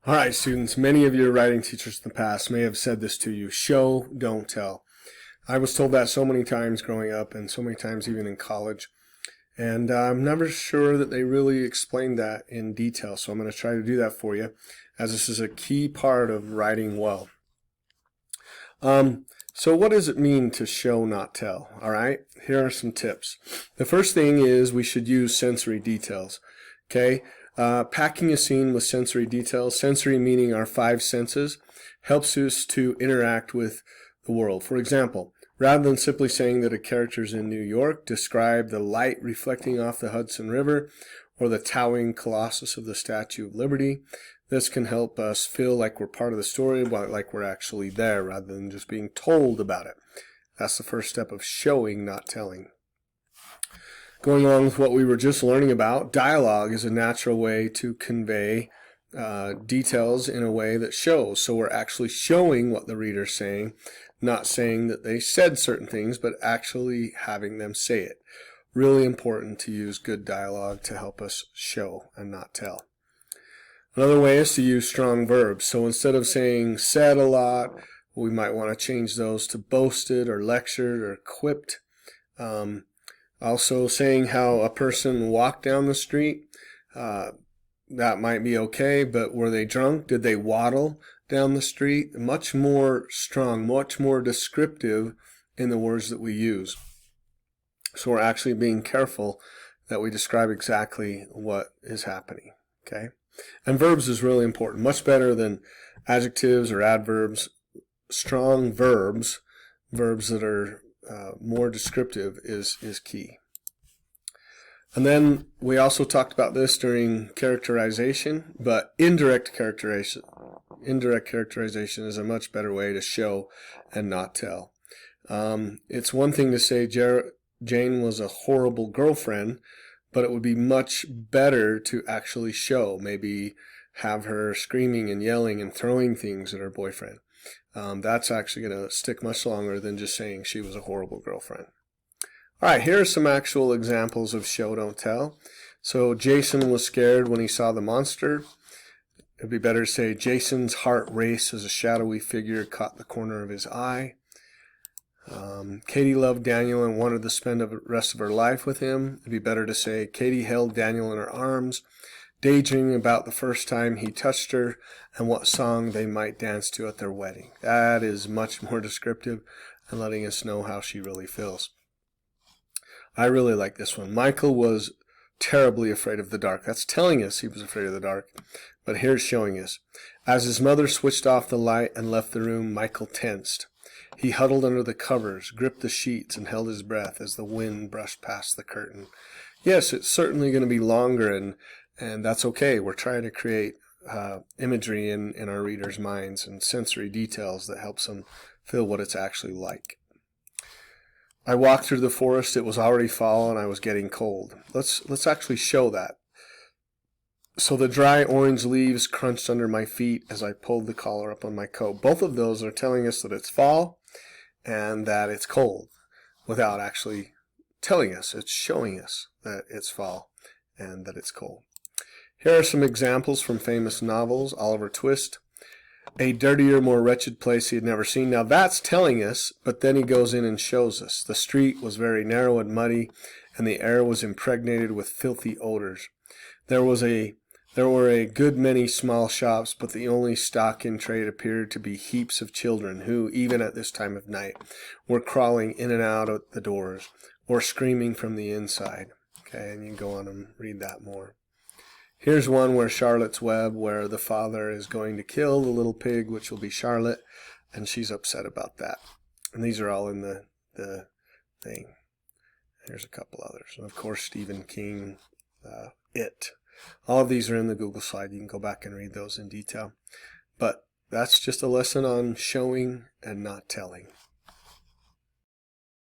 All right, students, many of your writing teachers in the past may have said this to you: show, don't tell. I was told that so many times growing up and so many times even in college, and I'm never sure that they really explained that in detail, so I'm going to try to do that for you, as this is a key part of writing well. So what does it mean to show, not tell? All right, here are some tips. The first thing is we should use sensory details. Okay, packing a scene with sensory details, sensory meaning our five senses, helps us to interact with the world. For example, rather than simply saying that a character is in New York, describe the light reflecting off the Hudson River or the towering colossus of the Statue of Liberty. This can help us feel like we're part of the story, like we're actually there, rather than just being told about it. That's the first step of showing, not telling. Going along with what we were just learning about, dialogue is a natural way to convey details in a way that shows. So we're actually showing what the reader's saying, not saying that they said certain things, but actually having them say it. Really important to use good dialogue to help us show and not tell. Another way is to use strong verbs. So instead of saying said a lot, we might want to change those to boasted or lectured or quipped. Also saying how a person walked down the street, that might be okay, but were they drunk? Did they waddle down the street? Much more strong, much more descriptive in the words that we use. So we're actually being careful that we describe exactly what is happening. Okay? And verbs is really important, much better than adjectives or adverbs. Strong verbs, verbs that are more descriptive is key. And then we also talked about this during characterization, but indirect characterization is a much better way to show and not tell. It's one thing to say Jane was a horrible girlfriend, but it would be much better to actually show, maybe have her screaming and yelling and throwing things at her boyfriend. That's actually going to stick much longer than just saying she was a horrible girlfriend. All right, here are some actual examples of show, don't tell. So Jason was scared when he saw the monster. It'd be better to say Jason's heart raced as a shadowy figure caught the corner of his eye. Katie loved Daniel and wanted to spend the rest of her life with him. It'd be better to say Katie held Daniel in her arms, daydreaming about the first time he touched her and what song they might dance to at their wedding. That is much more descriptive and letting us know how she really feels. I really like this one. Michael was terribly afraid of the dark. That's telling us he was afraid of the dark. But here's showing us. As his mother switched off the light and left the room, Michael tensed. He huddled under the covers, gripped the sheets, and held his breath as the wind brushed past the curtain. Yes, it's certainly going to be longer, and that's okay. We're trying to create imagery in our readers' minds and sensory details that helps them feel what it's actually like. I walked through the forest. It was already fall, and I was getting cold. Let's actually show that. So the dry orange leaves crunched under my feet as I pulled the collar up on my coat. Both of those are telling us that it's fall and that it's cold without actually telling us. It's showing us that it's fall and that it's cold. Here are some examples from famous novels. Oliver Twist, a dirtier, more wretched place he had never seen. Now that's telling us, but then he goes in and shows us. The street was very narrow and muddy, and the air was impregnated with filthy odors. There were a good many small shops, but the only stock in trade appeared to be heaps of children who, even at this time of night, were crawling in and out at the doors or screaming from the inside. Okay, and you can go on and read that more. Here's one where Charlotte's Web, where the father is going to kill the little pig, which will be Charlotte, and she's upset about that. And these are all in the thing. There's a couple others. And of course, Stephen King, It. All of these are in the Google slide. You can go back and read those in detail. But that's just a lesson on showing and not telling.